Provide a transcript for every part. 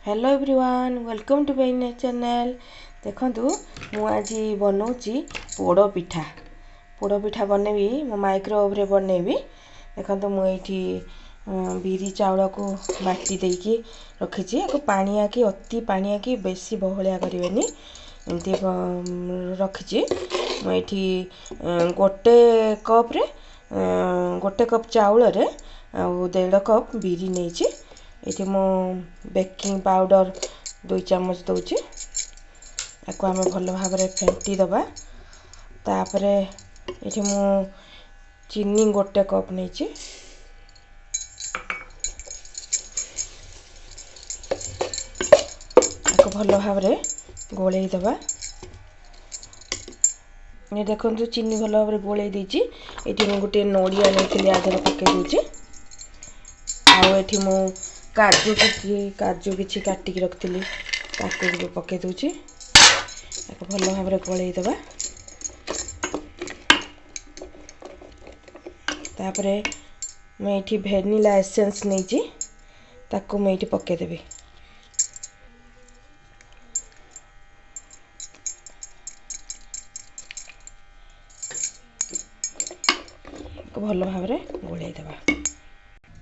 Hello everyone welcome to my channel. देखंतु मु आज बनाऊँगी पोड़ पिठा बनैबी मो माइक्रोवेव रे बनैबी। देखंतु मु एठी बिरी चाउल को बाटी देकी रखिछि। एको पानिया की अति पानिया की बेसी बहलिया करिवेनी एमती रखिछि। मु एठी गोटे कप चाउल रे 1.5 कप बिरी नेछि। ये मो बेकिंग पाउडर 2 चम्मच दूची याको आम भल भाव फेंटी दबा। तापरे ये मु चीनी 1 कप नहीं भल भाव गोल दबा। ये देखो चीनी भल भाव गोल देती। ये गोटे नड़िया नहीं आधर पकई दूची। आठी मु काजू किछि काटिक रखी ताकू पकई दूची भल भाव गोल दबा। तापरे मैं भेनिला एसेंस नहीं ताकू मैं पकईदेवी। भल भाव गोल दबा।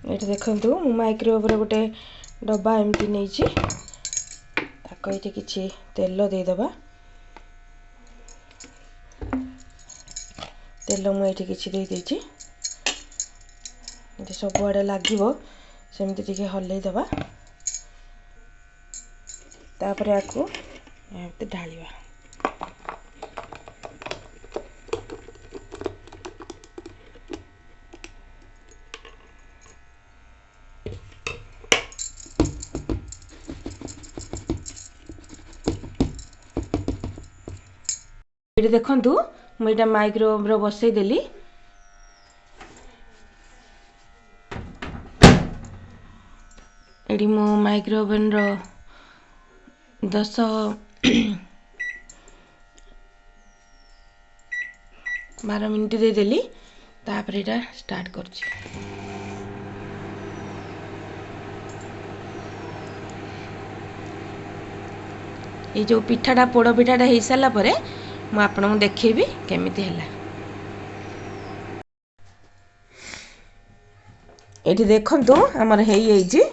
ये देखंतु माइक्रोवेव रे गोटे डब्बा एमती नहीं ये किछि तेल दे दबा। तेल मुझे किछि दे देछि सब आड़े लागिबो सेमती टिके हल्लै दबा। तापर याकू एमती ढालिबा। ये देखंतु मुझे माइक्रोवेव रे बसई देली। एडी मो माइक्रोवेव रो 10-12 मिनट दे देली। तापर एटा स्टार्ट करछि। ये जो पिठाटा पोड़ पिठाटा हो सारा पर मु आपन देखेबी केमिति हैला। एठी देखंतु हमर हेई एजी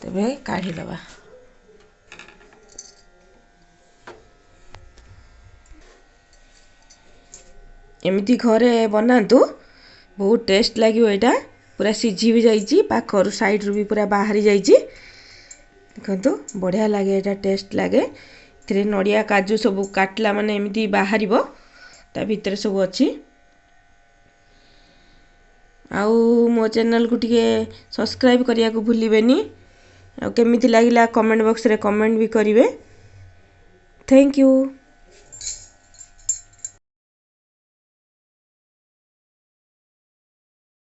तबे काढी दबा। एमिति घरे बनातु बहुत टेस्ट लागियो। एटा पूरा सिझी भी जाइछि पाखर साइड रू भी पूरा बाहरी जाइछि। देखंतु बढ़िया लागे एटा टेस्ट लागे। थ्रे नड़िया काजू सब काटला माने एमिति बाहरिबो ता भीतर सब अछि। आउ मो चैनल को टिके सब्सक्राइब करिया को भूलिबेनी। आ केमिति लागिला कमेंट बॉक्स रे कमेंट भी करिवे। Thank you.